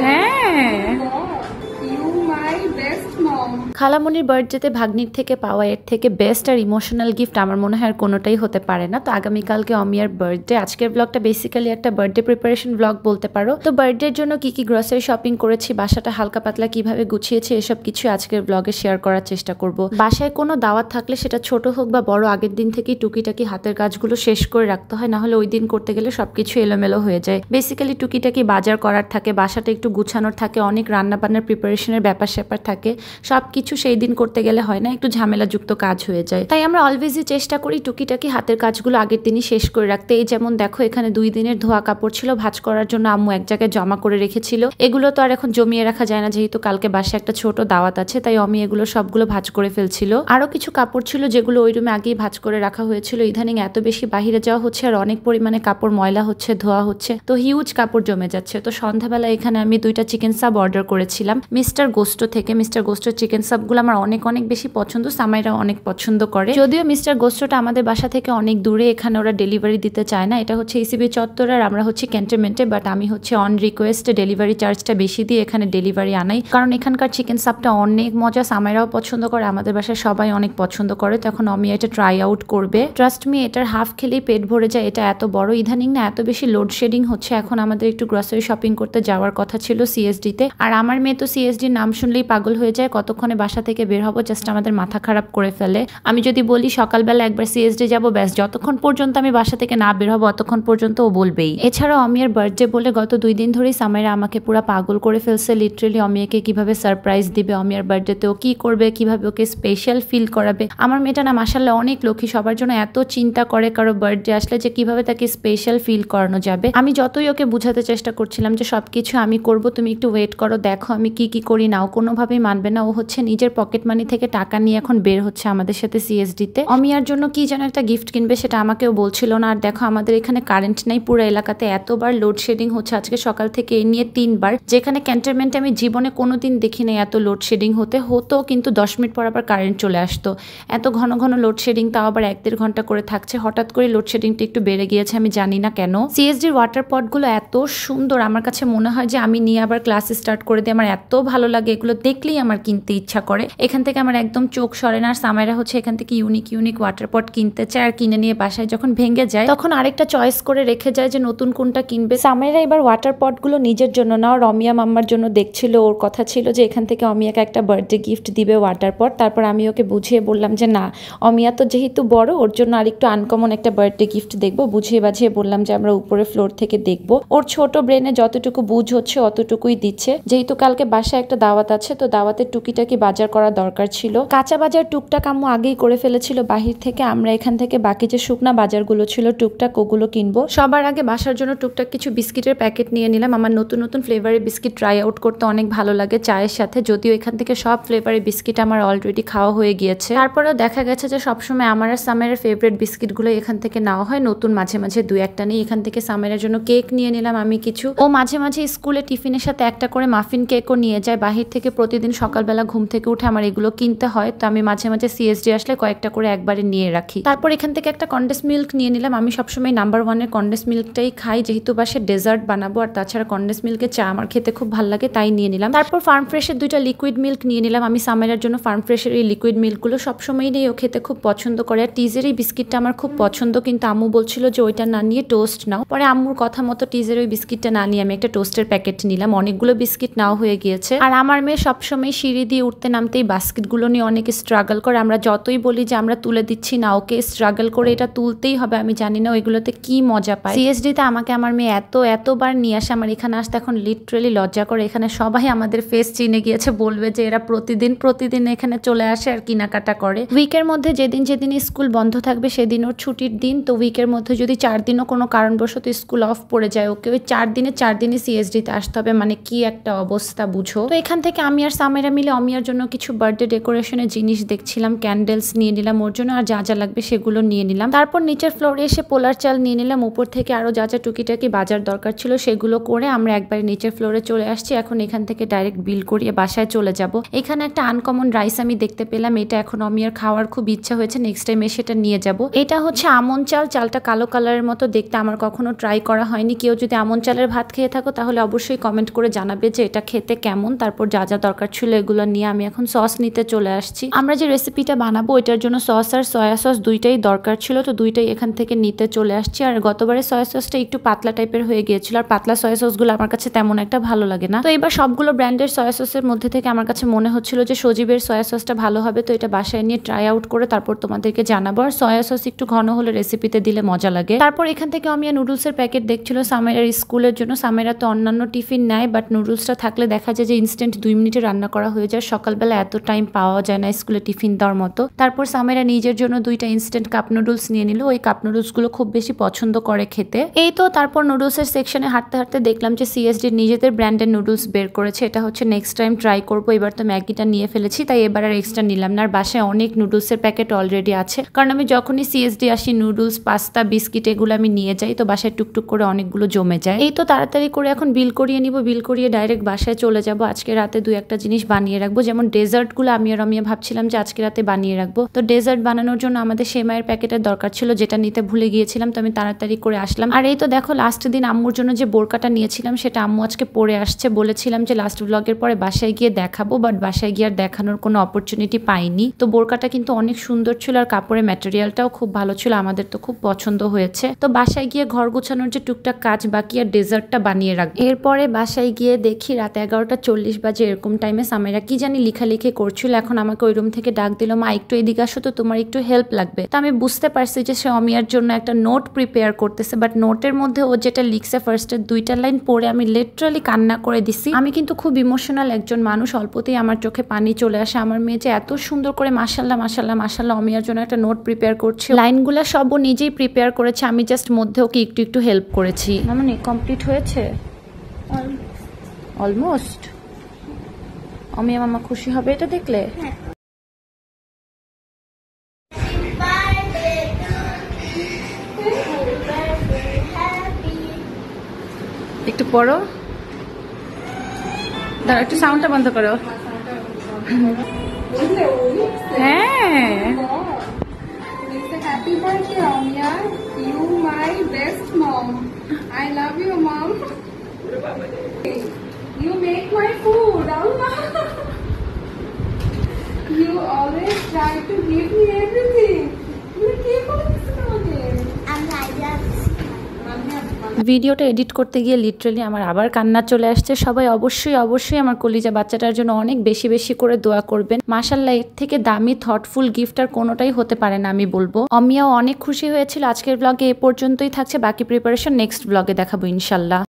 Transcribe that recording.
হ্যাঁ, খালামণির বার্থডেতে ভাগ্নির থেকে পাওয়া এর থেকে বেস্ট আর ইমোশনাল গিফট আমার মনে হয় আর কোনোটাই হতে পারে না। তো আগামীকালকে অমিয়ার বার্থডে। আজকের ব্লগটা বেসিক্যালি একটা বার্থডে প্রিপারেশন ব্লগ বলতে পারো। তো বার্থডের জন্য কি কি গ্রসারি শপিং করেছি, বাসাটা হালকা পাতলা কিভাবে গুছিয়েছি, এসব কিছু আজকের ব্লগে শেয়ার করার চেষ্টা করব। বাসায় কোনো দাওয়াত থাকলে সেটা ছোট হোক বা বড়, আগের দিন থেকেই টুকিটাকি হাতের কাজগুলো শেষ করে রাখতে হয়, না হলে ওই দিন করতে গেলে সবকিছু এলোমেলো হয়ে যায়। বেসিক্যালি টুকিটাকি বাজার করার থাকে, বাসাটা একটু গুছানোর থাকে, অনেক রান্না বান্নার প্রিপারেশনের ব্যাপার স্যাপার থাকে, সবকিছু সেই দিন করতে গেলে হয় না, একটু ঝামেলাযুক্ত কাজ হয়ে যায়। তাই আমরা অলওয়েজই চেষ্টা করি টুকিটাকি হাতের কাজগুলো আগের দিনই শেষ করে রাখতে। এই যেমন দেখো, এখানে 2 দিনের ধোয়া কাপড় ছিল, ভাঁজ করার জন্য আম্মু এক জায়গায় জমা করে রেখেছিল। এগুলো তো আর এখন জমিয়ে রাখা যায় না, যেহেতু কালকে বাসায় একটা ছোট দাওয়াত আছে, তাই আমি এগুলো সবগুলো ভাঁজ করে ফেলছিল। আরো কিছু কাপড় ছিল যেগুলো ওই রুমে আগেই ভাঁজ করে রাখা হয়েছিল। ইদানিং এত বেশি বাহিরে যাওয়া হচ্ছে আর অনেক পরিমাণে কাপড় ময়লা হচ্ছে, ধোয়া হচ্ছে, তো হিউজ কাপড় জমে যাচ্ছে। তো সন্ধ্যাবেলা এখানে আমি 2টা চিকেন সাব অর্ডার করেছিলাম মিস্টার গোস্টো থেকে। মিস্টার গোস্টোর চিকেন সাবগুলো আমার অনেক অনেক বেশি পছন্দ, সামাইরা অনেক পছন্দ করে। যদিও মিস্টার গোস্টোটা আমাদের বাসা থেকে অনেক দূরে, এখানে ওরা ডেলিভারি দিতে চায় না। এটা হচ্ছে ইসিবি চত্বর আর আমরা হচ্ছে ক্যান্টনমেন্টে, বাট আমি হচ্ছে অন রিকোয়েস্ট ডেলিভারি চার্জটা বেশি দিয়ে এখানে ডেলিভারি আনাই, কারণ এখানকার চিকেন সাবটা অনেক মজা, সামাইরাও পছন্দ করে, আমাদের বাসায় সবাই অনেক পছন্দ করে। তখন আমি এটা ট্রাই আউট করবে। ট্রাস্ট মি, এটার হাফ খেলেই পেট ভরে যায়। এটা এত বড়। ইদানিং না এত বেশি লোডশেডিং হচ্ছে, এখন আমাদের একটু গ্রসারি শপিং করতে যাওয়ার কথা ছিল সিএসডি তে, আর আমার মেয়ে তো সিএসডির নাম শুনলেই পাগল হয়ে যায়। কতক্ষণে বাসা থেকে বের হবো, জাস্ট আমাদের মাথা খারাপ করে ফেলে। আমি যদি বলি সকালবেলা একবার সিএসডি যাবো, ব্যাস যতক্ষণ পর্যন্ত আমি বাসা থেকে না বের হবো অতক্ষণ পর্যন্ত ও বলবেই। এছাড়াও অমিয়ার বার্থডে বলে গত 2 দিন ধরেই সামাইরা আমাকে পুরো পাগল করে ফেলছে। লিটারেলি অমিয়াকে কিভাবে সারপ্রাইজ দিবে, অমিয়ার বার্থডেতে ও কি করবে, কিভাবে ওকে স্পেশাল ফিল করাবে। আমার মেয়েটা না মাশাআল্লাহ অনেক লক্ষ্মী, সবার জন্য এত চিন্তা করে কারো বার্থডে আসলে যে কিভাবে তাকে স্পেশাল ফিল করানো যাবে। আমি যতই ওকে বুঝাতে চেষ্টা করছিলাম যে সবকিছু আমি করব, তুমি একটু ওয়েট করো, দেখো আমি কি কি করি, নাও কোনোভাবেই মানবে না। ও হচ্ছে নিজের পকেট মানি থেকে টাকা নিয়ে এখন বের হচ্ছে আমাদের সাথে সিএসডি তে। অমিয়ার জন্য কি যেন একটা গিফট কিনবে, সেটা আমাকেও বলছিল না। আর দেখো আমাদের এখানে কারেন্ট নাই, পুরো এলাকাতে এতবার লোডশেডিং হচ্ছে আজকে সকাল থেকে, এই নিয়ে 3বার, যেখানে ক্যান্টনমেন্টে আমি জীবনে কোনোদিন দেখি নাই এত লোডশেডিং হতো কিন্তু 10 মিনিট পর আবার কারেন্ট চলে আসতো। এত ঘন ঘন লোডশেডিং, তাও আবার 1-1.5 ঘন্টা করে থাকছে। হঠাৎ করে লোডশেডিংটা একটু বেড়ে গিয়েছে, আমি জানি না কেন। সিএসডির ওয়াটার পটগুলো এত সুন্দর, আমার কাছে মনে হয় যে আমি নিয়ে আবার ক্লাস স্টার্ট করে দিই। আমার এত ভালো লাগে, এগুলো দেখলেই আমার কিনতে ইচ্ছা করে। এখান থেকে আমার একদম চোখ সরে না। আর সামাইরা হচ্ছে এখান থেকে ইউনিক ইউনিক ওয়াটার পট কিনতে চায়, আর কিনে নিয়ে বাসায় যখন ভেঙে যায় তখন আরেকটা চয়েস করে রেখে যায় যে নতুন কোনটা কিনবে। সামাইরা এবার ওয়াটার পটগুলো নিজের জন্য না, আর অমিয়া মাম্মার জন্য দেখছিল। ওর কথা ছিল যে এখান থেকে অমিয়াকে একটা বার্থডে গিফট দিবে ওয়াটার পট। তারপর আমি ওকে বুঝিয়ে বললাম যে না, অমিয়া তো যেহেতু বড়, ওর জন্য আর একটু আনকমন একটা বার্থডে গিফট দেখবো। বুঝিয়ে বাঝিয়ে বললাম যে আমরা উপরে ফ্লোর থেকে দেখবো। ওর ছোট ব্রেনে যতটুকু বুঝ হচ্ছে অতটুকুই দিচ্ছে। যেহেতু কালকে বাসায় একটা দাওয়াত আছে, তো দাওয়াতের টুকিটাকি বাজার করা দরকার ছিল। কাঁচা বাজার টুকটাক আম্মু আগেই করে ফেলেছিল বাহির থেকে। আমরা এখান থেকে বাকি যে শুকনা বাজারগুলো ছিল টুকটাক, ওগুলো কিনবো। সবার আগে বাসার জন্য টুকটাক কিছু বিস্কিটের প্যাকেট নিয়ে নিলাম। আমার নতুন নতুন ফ্লেভারের বিস্কিট ট্রাই আউট করতে অনেক ভালো লাগে চায়ের সাথে, যদিও এখান থেকে সব ফ্লেভারের বিস্কিট আমার অলরেডি খাওয়া হয়ে গিয়েছে। তারপরেও দেখা গেছে যে সবসময় আমার আর সামেরের ফেভারিট বিস্কিটগুলো এখান থেকে নেওয়া হয়, নতুন মাঝে মাঝে 2-1টা নেই। এখান থেকে সামেরের জন্য কেক নিয়ে নিলাম আমি কিছু। ও মাঝে মাঝে স্কুলে টিফিনের সাথে একটা করে মাফিন কেকও নিয়ে যায় বাহির থেকে। প্রতিদিন সকালবেলা ঘুম থেকে উঠে আমার এগুলো কিনতে হয়, তো আমি মাঝে মাঝে সিএসডি আসলে কয়েকটা করে একবারে নিয়ে রাখি। তারপর এখান থেকে একটা কন্ডেন্স মিল্ক নিয়ে নিলাম। আমি সবসময় নাম্বার 1-এর কন্ডেন্স মিল্কটাই খাই, যেহেতু বাসে ডেজার্ট বানাবো, আর তাছাড়া কন্ডেন্স মিল্কের চা আমার খেতে খুব ভালো লাগে, তাই নিয়ে নিলাম। তারপর ফার্ম ফ্রেশের 2টা লিকুইড মিল্ক নিয়ে নিলাম। আমি সামেরার জন্য ফার্ম ফ্রেশের এই লিকুইড মিল্কগুলো সবসময় নেই, ও খেতে খুব পছন্দ করে। আর টিজের এই বিস্কিটটা আমার খুব পছন্দ, কিন্তু আম্মু বলছিল যে ওইটা না নিয়ে টোস্ট নাও। পরে আম্মুর কথা মতো টিজের ওই বিস্কিটটা না নিয়ে আমি একটা টোস্টের প্যাকেট নিলাম। অনেকগুলো বিস্কিট নাও হয়ে গিয়েছে। আর আমার মেয়ে সবসময় সিঁড়ি দিয়ে উঠতে নামতে এই বাস্কেটগুলো নিয়ে অনেক স্ট্রাগল করে। আমরা যতই বলি যে আমরা তুলে দিচ্ছি না, ওকে স্ট্রাগল করে এটা তুলতেই হবে। আমি জানি না ওইগুলোতে কি মজা পায়। সিএসডিতে আমাকে আমার মেয়ে এতবার নিয়ে আসে, আমার এখানে আসতে এখন লিটারেলি লজ্জা করে। এখানে সবাই আমাদের ফেস চিনে গিয়েছে, বলবে যে এরা প্রতিদিন এখানে চলে আসে আর কেনাকাটা করে। উইকের মধ্যে যেদিন স্কুল বন্ধ থাকবে সেদিন ওর ছুটির দিন। তো উইকের মধ্যে যদি 4 দিনও কোনো কারণবশত স্কুল অফ পড়ে যায়, ওকে ওই 4 দিনে 4 দিনই সিএসডিতে আসতে হবে। মানে কি একটা অবস্থা বুঝো। তো এখান থেকে আমি আর সামেরা মিলে অমিয়ার জন্য কিছু বার্থডে ডেকোরেশনের জিনিস দেখছিলাম, ক্যান্ডেলস নিয়ে নিলাম ওর জন্য, আর যা যা লাগবে সেগুলো নিয়ে নিলাম। তারপর নিচের ফ্লোরে এসে পোলার চাল নিয়ে নিলাম, উপর থেকে আরো যা যা টুকিটাকি বাজার দরকার ছিল সেগুলো করে আমরা একবারে নিচের ফ্লোরে চলে আসছি। এখন এখান থেকে ডাইরেক্ট বিল করিয়ে বাসায় চলে যাব। এখানে একটা আনকমন রাইস আমি দেখতে পেলাম, এটা এখন অমিয়ার খাওয়ার খুব ইচ্ছা হয়েছে, নেক্সট টাইম এসে এটা নিয়ে যাব। এটা হচ্ছে আমন চাল, চালটা কালো কালারের মতো দেখতে, আমার কখনো ট্রাই করা হয়নি। কেউ যদি আমন চালের ভাত খেয়ে থাকো তাহলে অবশ্যই কমেন্ট করে জানাবে যে এটা খেতে কেমন। তারপর যা যা দরকার ছিল এগুলো নিয়ে আমি এখন সস নিতে চলে আসছি। আমরা যে রেসিপিটা বানাবো এটার জন্য সস আর সয়া সস দুইটাই দরকার ছিল, তো দুইটাই এখান থেকে নিতে চলে আসছি। আর গতবারে সয়া সসটা একটু পাতলা টাইপের হয়ে গিয়েছিল, আর পাতলা সয়া সসগুলো আমার কাছে তেমন একটা ভালো লাগে না। তো এবার সবগুলো ব্র্যান্ডের সয়া সসের মধ্যে থেকে আমার কাছে মনে হচ্ছিল যে সজীবের সয়া সসটা ভালো হবে, তো এটা বাসায় নিয়ে ট্রাই আউট করে তারপর তোমাদেরকে জানাবো। আর সয়া সস একটু ঘন হলে রেসিপিতে দিলে মজা লাগে। তারপর এখান থেকে আমি নুডলসের প্যাকেট দেখছিল সামেরার স্কুলের জন্য। সামেরা তো অন্যান্য টিফিন নেয়, বাট নুডলসটা থাকলে দেখা যায় যে ইনস্ট্যান্ট 2 মিনিটে রান্না করা হয়ে যায়। সকালবেলা এত টাইম পাওয়া যায় না স্কুলে টিফিন দেওয়ার মতো। তারপর সামেরা নিজের জন্য 2টা ইনস্ট্যান্ট কাপ নুডলস নিয়ে নিল, ওই কাপ নুডলস গুলো খুব বেশি পছন্দ করে খেতে। এই তো তারপর নুডলসের সেকশনে হাঁটতে হাঁটতে দেখলাম যে সিএসডি নিজেদের ব্র্যান্ডের নুডলস বের করেছে, এটা হচ্ছে নেক্সট টাইম ট্রাই করবো। এবার তো ম্যাগিটা নিয়ে ফেলেছি, তাই এবার আর এক্সট্রা নিলাম না। আর বাসায় অনেক নুডলসের প্যাকেট অলরেডি আছে, কারণ আমি যখনই সিএসডি আসি নুডলস, পাস্তা, বিস্কিট এগুলো আমি নিয়ে যাই, তো বাসায় টুকটুক করে অনেকগুলো জমে যায়। এই তো তাড়াতাড়ি করে এখন বিল করিয়ে নিব, বিল করিয়ে ডাইরেক্ট বাসায় চলে যাব। আজকে রাতে 2-1টা জিনিস বানিয়ে রাখবো, যেমন ডেজার্টগুলো আমি আর রমিয়া ভাবছিলাম যে আজকে রাতে বানিয়ে রাখবো। তো ডেজার্ট বানানোর জন্য আমাদের সেমাইয়ের প্যাকেটের দরকার ছিল, যেটা নিতে ভুলে গিয়েছিলাম, তো আমি তাড়াতাড়ি করে আসলাম। আর এই তো দেখো লাস্ট দিন আম্মুর জন্য যে বোরকাটা নিয়েছিলাম সেটা আম্মু আজকে পরে আসছে। বলেছিলাম যে লাস্ট ব্লগের পরে বাসায় গিয়ে দেখাবো, বাট বাসায় গিয়ে আর দেখানোর কোনো অপরচুনিটি পাইনি। তো বোরকাটা কিন্তু অনেক সুন্দর ছিল, আর কাপড়ের ম্যাটেরিয়ালটাও খুব ভালো ছিল, আমাদের তো খুব পছন্দ হয়েছে। তো বাসায় গিয়ে ঘর গোছানোর যে টুকটাক কাজ বাকি, আর ডেজার্টটা বানিয়ে রাখবো। এরপরে বাসায় গিয়ে দেখি রাত 11:40 বাজে, এরকম টাইমে সামেরা কি জানি লেখালেখি করছিল। এখন আমাকে ওই রুম থেকে ডাক দিল, মা একটু এদিকে আসো তো, তোমার একটু হেল্প লাগবে। তো আমি বুঝতে পারছি যে সে অমিয়ার জন্য একটা নোট প্রিপেয়ার করতেছে, বাট নোটের মধ্যে ও যেটা লিখছে ফার্স্টের 2টা লাইন পড়ে আমি লিটারালি কান্না করে দিছি। আমি কিন্তু খুব ইমোশনাল একজন মানুষ, অল্পতেই আমার চোখে পানি চলে আসে। আমার মেয়ে যে এত সুন্দর করে মাশাল্লাহ মাশাল্লাহ মাশাল্লাহ অমিয়ার জন্য একটা নোট প্রিপেয়ার করছে, লাইনগুলো সব ও নিজেই প্রিপেয়ার করেছে, আমি জাস্ট মধ্যে ওকে একটু একটু হেল্প করেছি। মানে কমপ্লিট হয়েছে অলমোস্ট। অমিয়া মামা খুশি হবে এটা দেখলে। একটু পড়ো, দাঁড়া একটু সাউন্ডটা বন্ধ করো। হ্যাঁ, Happy birthday, Ramya. You my best mom. I love you, mom. You make my food, Allah. You always try to give me everything. You keep on listening. ভিডিওটা এডিট করতে গিয়ে লিটারালি আমার আবার কান্না চলে আসছে। সবাই অবশ্যই অবশ্যই আমার কলিজা বাচ্চাটার জন্য অনেক বেশি বেশি করে দোয়া করবেন। মাশাআল্লাহ, এর থেকে দামি থটফুল গিফট আর কোনোটাই হতে পারে না আমি বলবো। অমিয়াও অনেক খুশি হয়েছিল। আজকের ব্লগে এ পর্যন্তই থাকছে, বাকি প্রিপারেশন নেক্সট ব্লগে দেখাবো ইনশাল্লাহ।